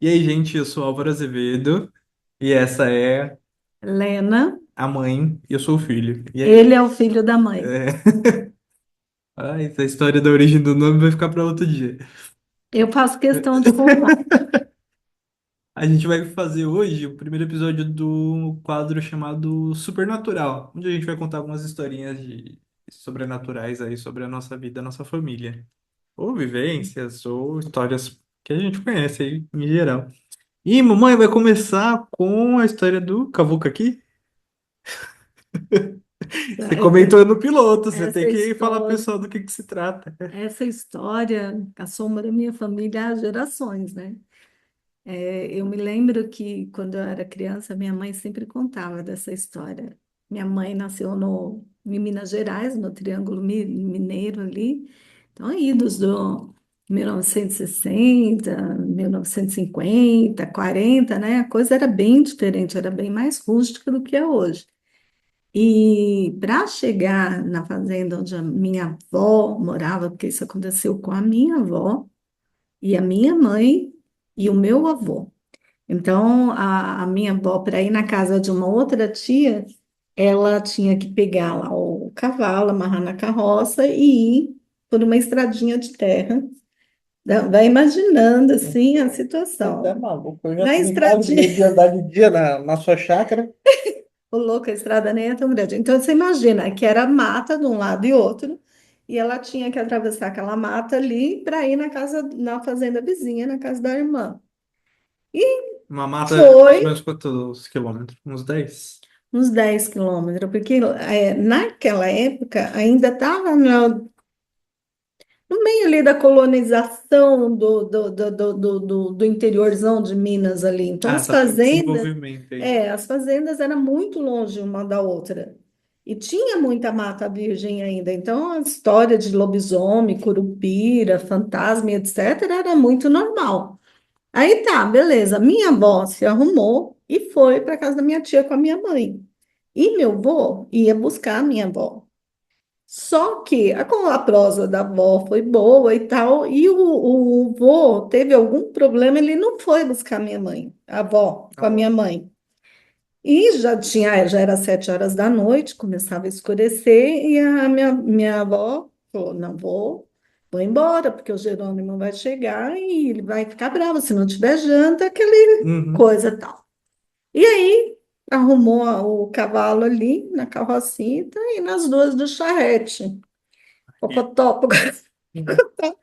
E aí, gente, eu sou Álvaro Azevedo e essa é Lena, a mãe e eu sou o filho. E aí? ele é o filho da mãe. É... Ai, essa história da origem do nome vai ficar para outro dia. Eu faço questão de contar. A gente vai fazer hoje o primeiro episódio do quadro chamado Supernatural, onde a gente vai contar algumas historinhas de sobrenaturais aí sobre a nossa vida, a nossa família. Ou vivências, ou histórias que a gente conhece aí em geral. E mamãe vai começar com a história do Cavuca aqui. Você Essa, comentou no piloto, você tem essa que falar pro história, pessoal do que se trata. essa história assombra minha família há gerações, né? Eu me lembro que quando eu era criança, minha mãe sempre contava dessa história. Minha mãe nasceu em Minas Gerais, no Triângulo Mineiro ali. Então, idos do 1960, 1950, 40, né? A coisa era bem diferente, era bem mais rústica do que é hoje. E para chegar na fazenda onde a minha avó morava, porque isso aconteceu com a minha avó e a minha mãe e o meu avô. Então, a minha avó, para ir na casa de uma outra tia, ela tinha que pegar lá o cavalo, amarrar na carroça e ir por uma estradinha de terra. Vai imaginando assim a Você tá situação. maluco? Eu já Na me estradinha. imaginei de andar de dia na sua chácara. Ô, louco, a estrada nem é tão grande. Então, você imagina que era mata de um lado e outro, e ela tinha que atravessar aquela mata ali para ir na casa, na fazenda vizinha, na casa da irmã. E Uma mata, mais ou foi menos quantos quilômetros? Uns 10. uns 10 quilômetros, porque naquela época ainda estava no meio ali da colonização do interiorzão de Minas ali. Então, Ah, tava em desenvolvimento aí. as fazendas eram muito longe uma da outra. E tinha muita mata virgem ainda. Então, a história de lobisomem, curupira, fantasma, e etc., era muito normal. Aí tá, beleza. Minha avó se arrumou e foi para casa da minha tia com a minha mãe. E meu avô ia buscar a minha avó. Só que a prosa da avó foi boa e tal, e o vô teve algum problema, ele não foi buscar minha mãe, a avó, Tá com a bom. minha mãe. E já era 7 horas da noite, começava a escurecer, e a minha avó falou: não vou embora, porque o Jerônimo vai chegar e ele vai ficar bravo se não tiver janta, aquele Uhum. coisa tal. E aí arrumou o cavalo ali na carrocinha e tá aí nas duas do charrete. E- Pocotó, pocotó.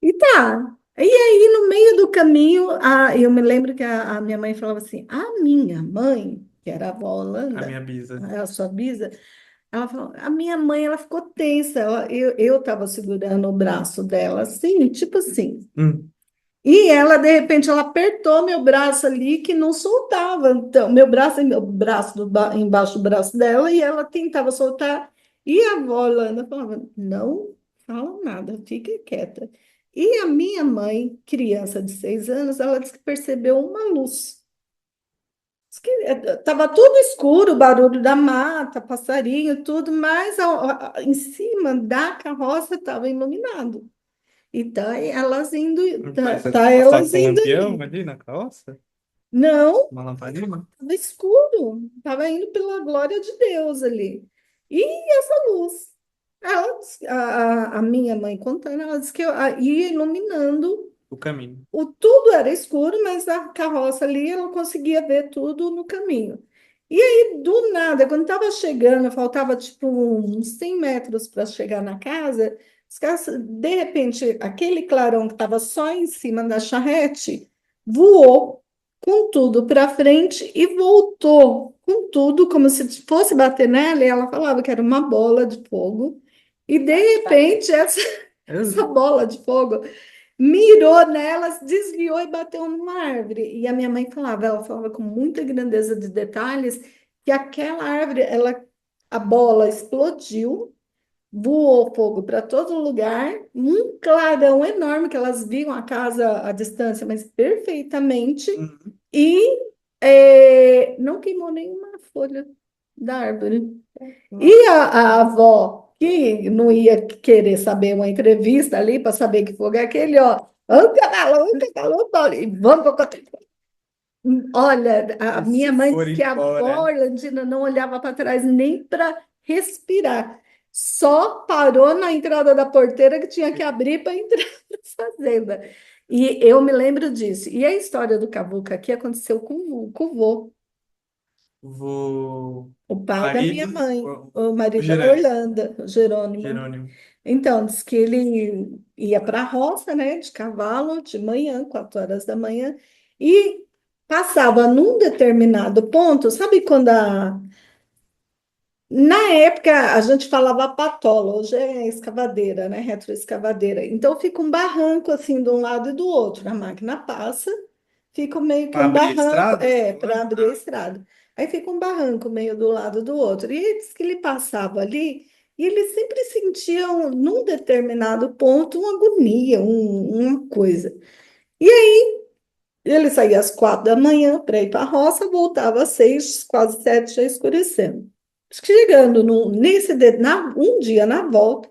E tá. E aí, no meio do caminho, eu me lembro que a minha mãe falava assim: a minha mãe, que era a avó A minha Holanda, bisa. a sua bisa, ela falou: a minha mãe, ela ficou tensa. Eu estava segurando o braço dela, assim, tipo assim. Hum. E ela, de repente, ela apertou meu braço ali, que não soltava. Então, meu braço, meu braço embaixo do braço dela, e ela tentava soltar. E a avó Holanda falava: não fala nada, fique quieta. E a minha mãe, criança de 6 anos, ela disse que percebeu uma luz. Diz que estava tudo escuro, o barulho da mata, passarinho, tudo, mas em cima da carroça estava iluminado. E tá elas indo, Mas você tá passava elas com um indo lampião ali. ali na carroça? Não, Uma lamparina? estava escuro, estava indo pela glória de Deus ali. E essa luz? A minha mãe contando, ela disse que ia iluminando. O caminho. Tudo era escuro, mas a carroça ali ela conseguia ver tudo no caminho. E aí, do nada, quando estava chegando, faltava tipo uns 100 metros para chegar na casa, de repente, aquele clarão que estava só em cima da charrete voou com tudo para frente e voltou com tudo, como se fosse bater nela, e ela falava que era uma bola de fogo. E de repente, essa É. bola de fogo mirou nelas, desviou e bateu numa árvore. E a minha mãe falava, ela falava com muita grandeza de detalhes, que aquela árvore, a bola explodiu, voou fogo para todo lugar, um clarão enorme que elas viam a casa à distância, mas perfeitamente, Uhum. e não queimou nenhuma folha da árvore. Nossa. E a avó, que não ia querer saber uma entrevista ali para saber que fogo é aquele, ó. um cavalo, Paulo, e vamos para Olha, a E minha se mãe for disse que a avó embora, Orlandina não olhava para trás nem para respirar. Só parou na entrada da porteira que tinha que abrir para entrar na fazenda. E eu me lembro disso. E a história do Cavuca aqui aconteceu com o vô, vou. o pai da minha Marido, mãe, o o marido da Jerônimo. Orlando, o Jerônimo. Jerônimo. Então, diz que ele ia para a roça, né, de cavalo, de manhã, 4 horas da manhã, e passava num determinado ponto, sabe quando na época a gente falava patola, hoje é escavadeira, né, retroescavadeira. Então fica um barranco assim de um lado e do outro, a máquina passa, fica meio que Para um abrir a barranco, estrada, você tá para falando? abrir a estrada. Aí fica um barranco meio do lado do outro. E ele disse que ele passava ali e ele sempre sentia, num determinado ponto, uma agonia, uma coisa. E aí ele saía às 4 da manhã para ir para a roça, voltava às 6, quase 7, já escurecendo. Chegando um dia na volta,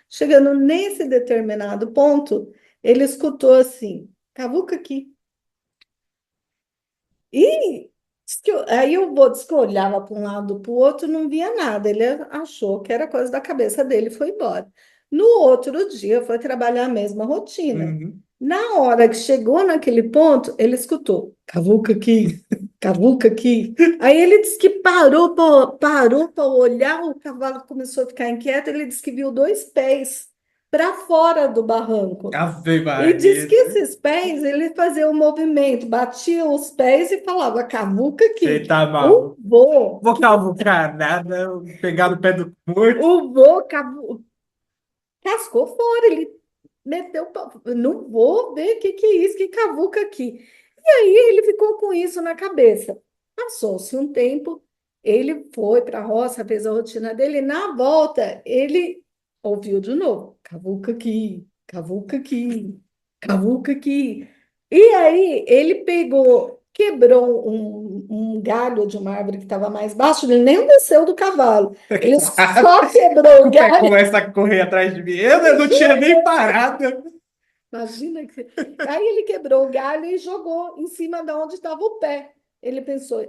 chegando nesse determinado ponto, ele escutou assim, cavuca aqui. E aí eu vou diz que eu olhava para um lado para o outro, não via nada. Ele achou que era coisa da cabeça dele e foi embora. No outro dia, foi trabalhar a mesma rotina. Uhum. Na hora que chegou naquele ponto, ele escutou: cavuca aqui, cavuca aqui. Aí ele disse que parou para olhar, o cavalo começou a ficar inquieto. Ele disse que viu dois pés para fora do barranco. Ave E diz Maria. que esses pés, ele fazia um movimento, batia os pés e falava, cavuca Você aqui. tá maluco. Vou, Vou cavucar nada, pegar no pé do morto. o vô cascou fora, ele meteu, não vou ver o que, que é isso, que cavuca aqui. E aí ele ficou com isso na cabeça. Passou-se um tempo, ele foi para a roça, fez a rotina dele, na volta ele ouviu de novo, cavuca aqui, cavuca aqui, cavuca aqui. E aí ele pegou, quebrou um galho de uma árvore que estava mais baixo, ele nem desceu do cavalo, ele só quebrou o O pé galho. começa a correr atrás de mim. Eu não tinha nem parado. Imagina que. Aí ele quebrou o galho e jogou em cima de onde estava o pé. Ele pensou,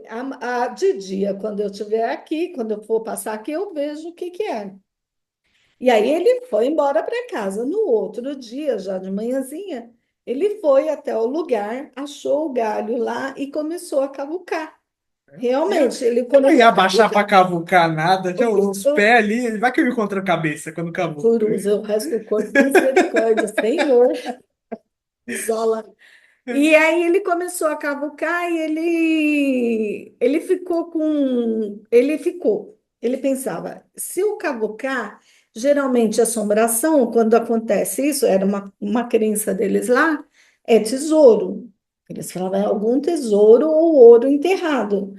de dia, quando eu estiver aqui, quando eu for passar aqui, eu vejo o que que é. E aí ele foi embora para casa. No outro dia, já de manhãzinha, ele foi até o lugar, achou o galho lá e começou a cavucar. Eu, Realmente, ele eu não começou ia a abaixar cavucar. pra cavucar nada. Tinha os O- pés ali. Vai que eu encontro a cabeça quando cavuca. Cruz, o resto do corpo, misericórdia, Senhor, isola. E aí ele começou a cavucar e ele pensava, se eu cavucar, geralmente assombração, quando acontece isso, era uma crença deles lá, é tesouro. Eles falavam, é algum tesouro ou ouro enterrado.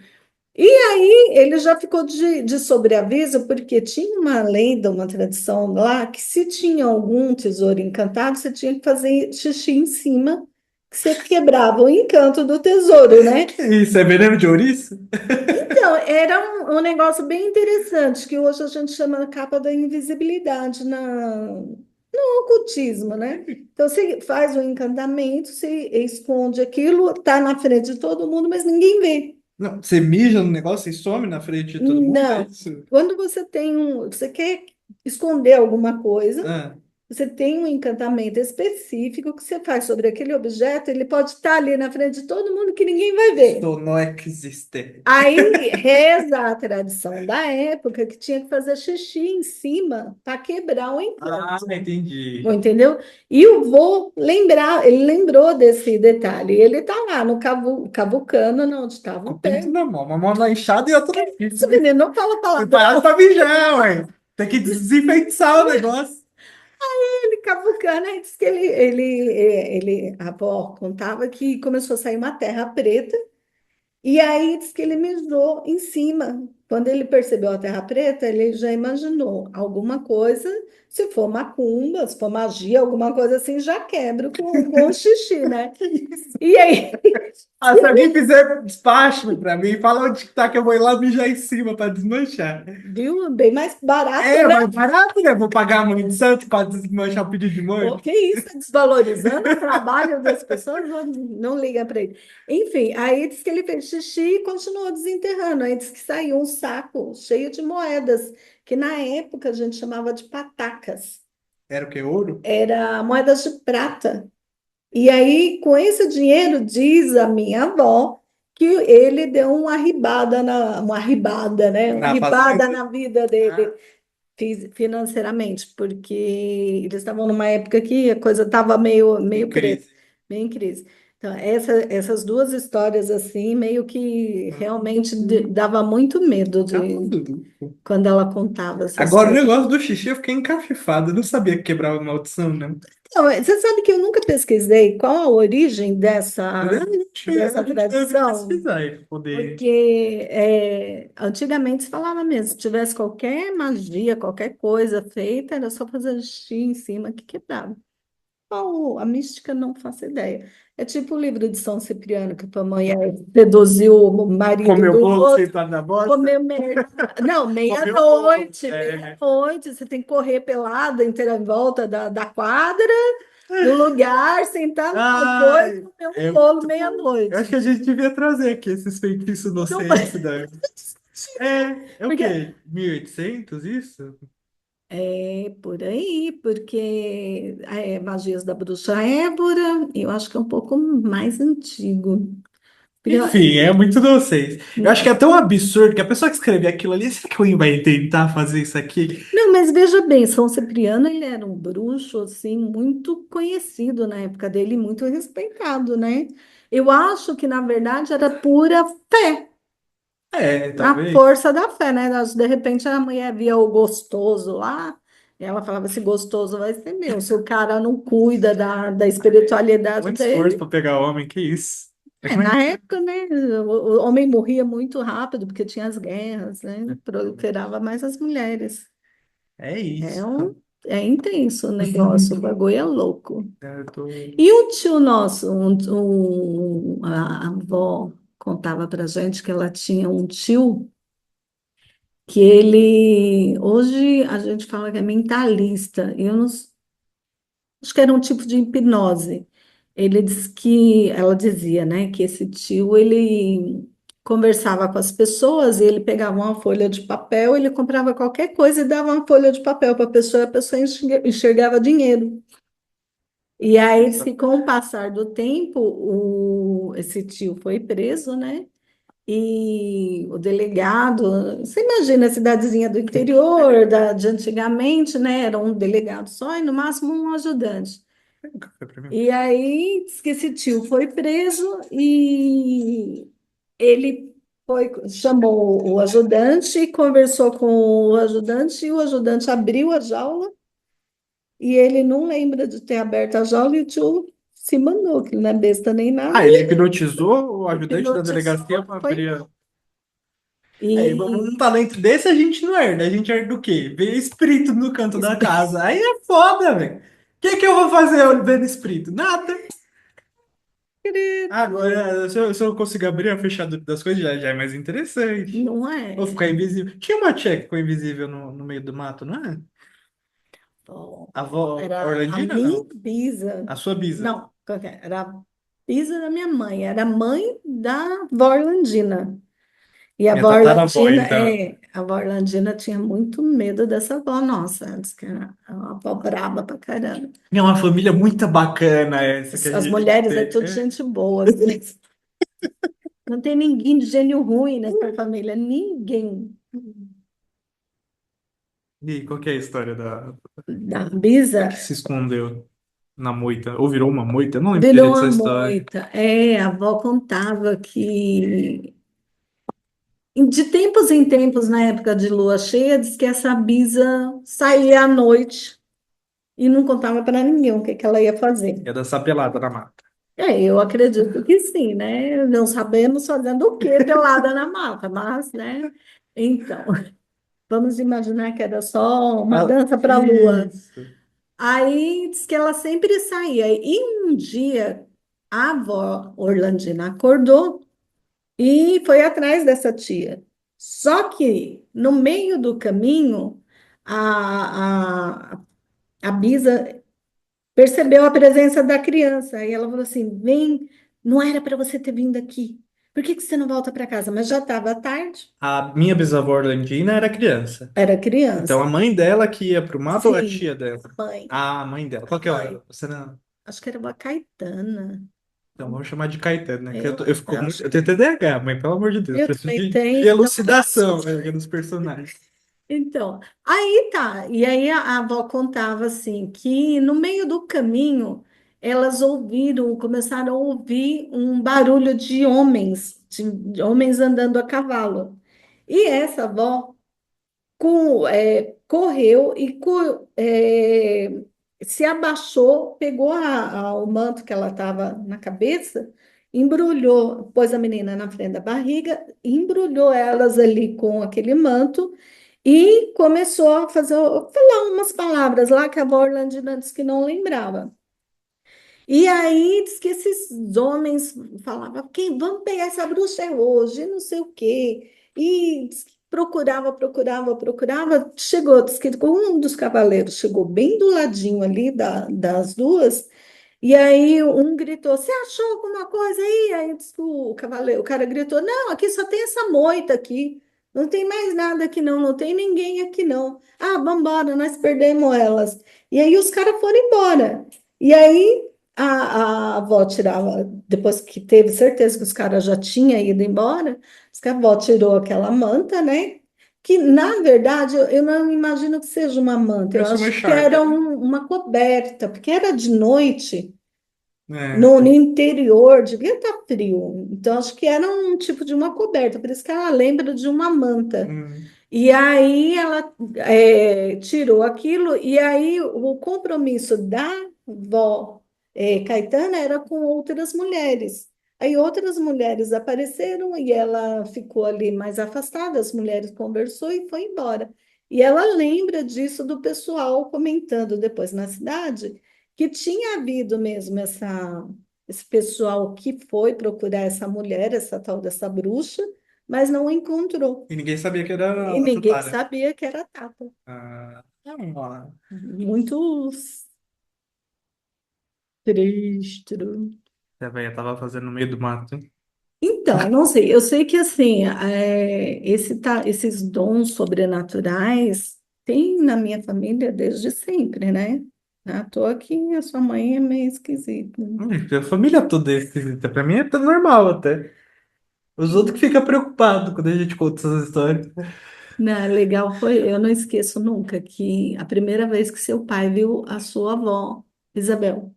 E aí ele já ficou de sobreaviso, porque tinha uma lenda, uma tradição lá, que se tinha algum tesouro encantado, você tinha que fazer xixi em cima, que você quebrava o encanto do tesouro, né? Que isso? É veneno de ouriço? Então, era um negócio bem interessante, que hoje a gente chama a capa da invisibilidade no ocultismo, né? Então, você faz o encantamento, você esconde aquilo, tá na frente de todo mundo, mas ninguém vê. Não, você mija no negócio e some na frente de todo mundo, é Não. isso? Quando você quer esconder alguma coisa, Ah, você tem um encantamento específico que você faz sobre aquele objeto, ele pode estar ali na frente de todo mundo que ninguém vai ver. sono existente. Aí reza a tradição da época que tinha que fazer xixi em cima para quebrar o Ah, encanto. entendi. Entendeu? E o vô ele lembrou desse detalhe. Ele tá lá no cavucano, onde estava Com o o pinto pé. na mão, uma mão na enxada e outra no Esse pinto. menino não fala Preparado palavrão. pra mijar, ué. Tem que desinfectar o negócio. Ele cavucando, aí disse que a avó contava que começou a sair uma terra preta, e aí disse que ele mijou em cima. Quando ele percebeu a terra preta, ele já imaginou alguma coisa, se for macumba, se for magia, alguma coisa assim, já quebra com o xixi, né? Que isso? E aí Ah, se alguém fizer despacho pra mim, fala onde que tá que eu vou ir lá mijar em cima pra desmanchar. Viu? Bem mais barato, É, né? mais barato, né? Vou pagar a mãe de santo pra desmanchar o pedido de Pô, mãe. que isso, tá desvalorizando o trabalho das pessoas, não liga para ele. Enfim, aí diz que ele fez xixi e continuou desenterrando. Aí diz que saiu um saco cheio de moedas, que na época a gente chamava de patacas. Era o quê? Ouro? Era moedas de prata. E aí, com esse dinheiro, diz a minha avó que ele deu uma arribada, né? Uma Na arribada fazenda? na vida dele Ah, financeiramente, porque eles estavam numa época que a coisa estava meio em preta, crise. meio em crise. Então, essas duas histórias assim, meio que realmente dava muito medo Tá de maluco. quando ela contava essas Agora o coisas. negócio do xixi eu fiquei encafifado. Eu não sabia que quebrava maldição, não. Não, você sabe que eu nunca pesquisei qual a origem dessa Eu deve tradição? pesquisar aí pra poder. Porque antigamente se falava mesmo, se tivesse qualquer magia, qualquer coisa feita, era só fazer xixi em cima que quebrava. A mística não faço ideia. É tipo o livro de São Cipriano, que tua mulher seduziu o marido Comeu do bolo outro, sentado na bosta? comeu não, Comeu bolo. meia-noite, É. meia-noite, você tem que correr pelada inteira em volta da quadra, do lugar, sentar numa coisa e Ai, comer um é bolo muito bom. Eu acho meia-noite. que a gente devia trazer aqui esses feitiços Não, inocentes da. É o porque quê? 1800 isso? é por aí, porque Magias da Bruxa Ébora, eu acho que é um pouco mais antigo. Porque Enfim, é muito inocente. Eu acho que é tão absurdo que a pessoa que escreveu aquilo ali, será que alguém vai tentar fazer isso aqui? Não, mas veja bem, São Cipriano, ele era um bruxo, assim, muito conhecido na época dele, muito respeitado, né? Eu acho que, na verdade, era pura fé, É, a talvez. força da fé, né? De repente, a mulher via o gostoso lá, e ela falava, esse gostoso vai ser meu. Se o cara não cuida da espiritualidade Muito esforço dele. pra pegar homem, que isso? Na época, né, o homem morria muito rápido, porque tinha as guerras, né? Proliferava mais as mulheres. É É, isso. é intenso o negócio, o bagulho é louco. Eu tô. E o tio nosso, a avó contava pra gente que ela tinha um tio que ele, hoje a gente fala que é mentalista, eu não, acho que era um tipo de hipnose. Ela dizia, né, que esse tio, ele conversava com as pessoas e ele pegava uma folha de papel, ele comprava qualquer coisa e dava uma folha de papel para a pessoa enxergava dinheiro. E aí, diz que com o passar do tempo, esse tio foi preso, né? E o delegado, você imagina a cidadezinha do interior, de antigamente, né? Era um delegado só e no máximo um ajudante. Pega um café pra mim. E aí, diz que esse tio foi preso e ele chamou o ajudante, conversou com o ajudante e o ajudante abriu a jaula e ele não lembra de ter aberto a jaula e o tio se mandou, que ele não é besta nem nada, Ah, ele hipnotizou o ajudante da hipnotizou, delegacia para foi. abrir a. É, E um talento desse a gente não herda. A gente herda do quê? Ver espírito no canto da casa. Aí é foda, velho. O que que eu vou fazer vendo espírito? Nada. Agora, se eu conseguir abrir a fechadura das coisas, já é mais interessante. não Vou é. ficar invisível. Tinha uma tia que ficou invisível no meio do mato, não é? Ó, A avó era a Orlandina, minha não? bisa. A sua bisa. Não, qual que é? Era a bisa da minha mãe, era a mãe da avó Orlandina. E a Minha avó tataravó, Orlandina, então. a avó Orlandina tinha muito medo dessa avó nossa, antes que era uma avó braba pra caramba. É uma família muito bacana essa que a As gente mulheres é tem. tudo gente boa, assim. Não tem ninguém de gênio ruim nessa família, ninguém. E aí, qual que é a história Da da bisa que se escondeu na moita? Ou virou uma moita? Eu não lembro virou direito dessa uma história. moita. A avó contava que de tempos em tempos, na época de lua cheia, diz que essa bisa saía à noite e não contava para ninguém o que que ela ia fazer. É dançar pelada na mata. Eu acredito que sim, né? Não sabemos fazendo o quê pelada na mata, mas, né? Então, vamos imaginar que era só uma Ah, dança para a lua. isso. Aí diz que ela sempre saía. E um dia A avó Orlandina acordou e foi atrás dessa tia. Só que no meio do caminho, a Bisa percebeu a presença da criança. E ela falou assim: Vem, não era para você ter vindo aqui. Por que que você não volta para casa? Mas já estava tarde. A minha bisavó Orlandina era criança. Era Então a criança. mãe dela que ia pro mato ou a Sim, tia dela? mãe. Ah, a mãe dela. Qual que é Mãe. o... Você não... Acho que era uma Caetana. Então vamos chamar de Caetano, né? Que Eu eu fico muito... acho Eu que tenho TDAH, mãe, pelo amor de Deus. eu Preciso também de tenho. Então, elucidação, né, dos personagens. então, aí tá. E aí a avó contava assim que no meio do caminho elas ouviram, começaram a ouvir um barulho de homens, de homens andando a cavalo. E essa avó correu e se abaixou, pegou o manto que ela estava na cabeça, embrulhou, pôs a menina na frente da barriga, embrulhou elas ali com aquele manto e começou a falar umas palavras lá que a avó Orlandina disse que não lembrava. E aí diz que esses homens falavam, quem, vamos pegar essa bruxa é hoje, não sei o quê. E diz que procurava, procurava, procurava. Chegou, diz que um dos cavaleiros chegou bem do ladinho ali das duas, e aí um gritou: Você achou alguma coisa aí? Aí disse que o cavaleiro, o cara gritou: Não, aqui só tem essa moita aqui. Não tem mais nada aqui, não. Não tem ninguém aqui, não. Ah, vambora, nós perdemos elas. E aí os caras foram embora. E aí a avó tirava, depois que teve certeza que os caras já tinham ido embora, diz que a avó tirou aquela manta, né? Que na verdade eu não imagino que seja uma manta, eu Parece uma acho que era echarpe. uma coberta, porque era de noite. É. No interior devia estar frio, então acho que era um tipo de uma coberta, por isso que ela lembra de uma manta. Hum. E aí ela tirou aquilo, e aí o compromisso da vó Caetana era com outras mulheres. Aí outras mulheres apareceram e ela ficou ali mais afastada, as mulheres conversou e foi embora. E ela lembra disso do pessoal comentando depois na cidade, que tinha havido mesmo esse pessoal que foi procurar essa mulher, essa tal dessa bruxa, mas não encontrou. E ninguém sabia que era E a ninguém Tatara. sabia que era Tata. Ah, é uma... Muito triste. A velha tava fazendo no meio do mato. Então, não sei, eu sei que assim, esses dons sobrenaturais tem na minha família desde sempre, né? À toa que a sua mãe é meio esquisita. A família toda é esquisita. Pra mim é tudo normal até. Os outros que ficam preocupados quando a gente conta essas histórias. Não, legal foi, eu não esqueço nunca que a primeira vez que seu pai viu a sua avó, Isabel,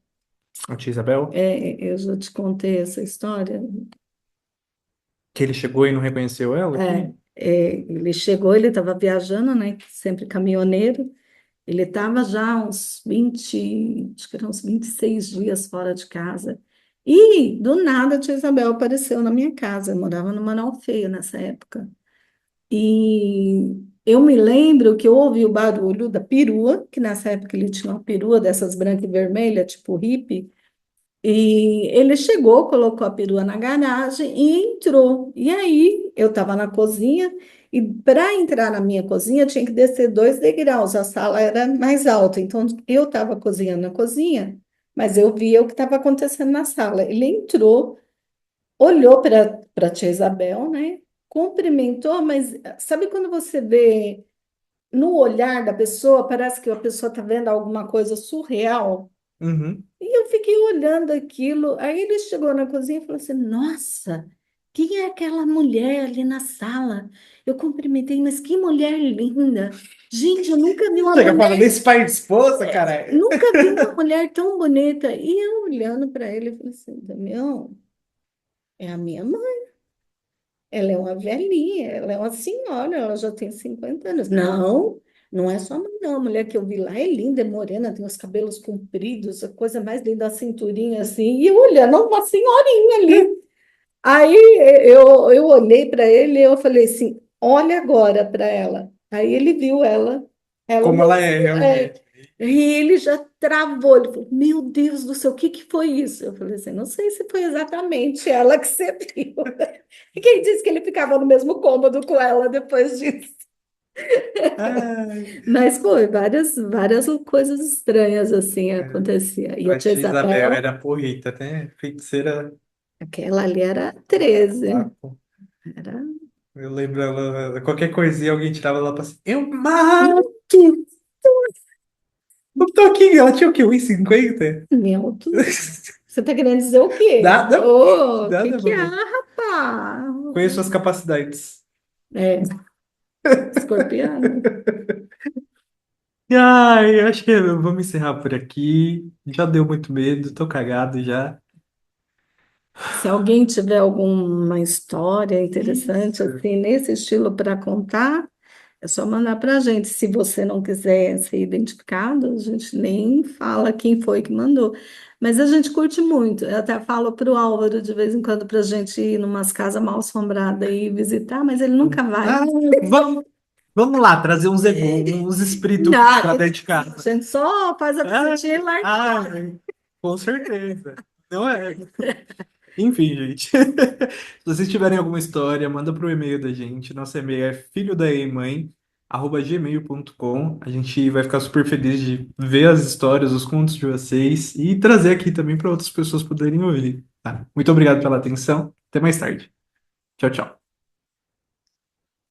A tia Isabel, eu já te contei essa história. que ele chegou e não reconheceu ela aqui. Ele chegou, ele estava viajando, né? Sempre caminhoneiro. Ele estava já uns 20, acho que eram uns 26 dias fora de casa. E, do nada, a tia Isabel apareceu na minha casa. Eu morava no Manoel Feio nessa época. E eu me lembro que eu ouvi o barulho da perua, que nessa época ele tinha uma perua dessas branca e vermelha, tipo hippie. E ele chegou, colocou a perua na garagem e entrou. E aí eu estava na cozinha e para entrar na minha cozinha tinha que descer 2 degraus. A sala era mais alta, então eu estava cozinhando na cozinha, mas eu via o que estava acontecendo na sala. Ele entrou, olhou para a tia Isabel, né? Cumprimentou, mas sabe quando você vê no olhar da pessoa, parece que a pessoa está vendo alguma coisa surreal? Uhum. E eu fiquei olhando aquilo. Aí ele chegou na cozinha e falou assim: Nossa, quem é aquela mulher ali na sala? Eu cumprimentei, mas que mulher linda! Gente, eu nunca vi uma Chega falando mulher, desse pai de esposa, cara. nunca vi uma mulher tão bonita. E eu olhando para ele, eu falei assim: Damião, é a minha mãe. Ela é uma velhinha, ela é uma senhora, ela já tem 50 anos. Não, não é só mãe, não. A mulher que eu vi lá é linda, é morena, tem os cabelos compridos, a coisa mais linda, a cinturinha assim. E eu olhando uma senhorinha ali. Aí eu olhei para ele e eu falei assim: Olha agora para ela. Aí ele viu ela Como ela mostrou, é realmente. E ele já travou, ele falou, meu Deus do céu, o que que foi isso? Eu falei assim, não sei se foi exatamente ela que você viu. E quem disse que ele ficava no mesmo cômodo com ela depois disso? Ai, Mas foi, várias coisas estranhas assim é. acontecia. E a A tia tia Isabel Isabel, era porrita, né? Feiticeira. aquela ali era Ah, 13, pô. era... Eu lembro ela, qualquer coisinha, alguém tirava ela pra cima. Eu mato! O toquinho, ela tinha o quê? 1,50? Meu Deus. Você tá querendo dizer o quê? Nada, Ô, o que nada, que é, mano. rapaz? Conheço suas capacidades. É, escorpiano. Ai, acho que vamos encerrar por aqui. Já deu muito medo, tô cagado já. Se alguém tiver alguma história interessante Isso. assim nesse estilo para contar, é só mandar para a gente. Se você não quiser ser identificado, a gente nem fala quem foi que mandou. Mas a gente curte muito. Eu até falo para o Álvaro de vez em quando para a gente ir numas casas mal assombradas e visitar, mas ele nunca vai. Ah, vamos, vamos lá, trazer uns espíritos Não, pra dentro de casa. a gente só faz a Ah, visitinha e larga. ah, com certeza. Não é? Enfim, gente. Se vocês tiverem alguma história, manda pro e-mail da gente. Nosso e-mail é filhodaemãe@gmail.com. A gente vai ficar super feliz de ver as histórias, os contos de vocês e trazer aqui também para outras pessoas poderem ouvir. Tá? Muito obrigado pela atenção. Até mais tarde. Tchau, tchau.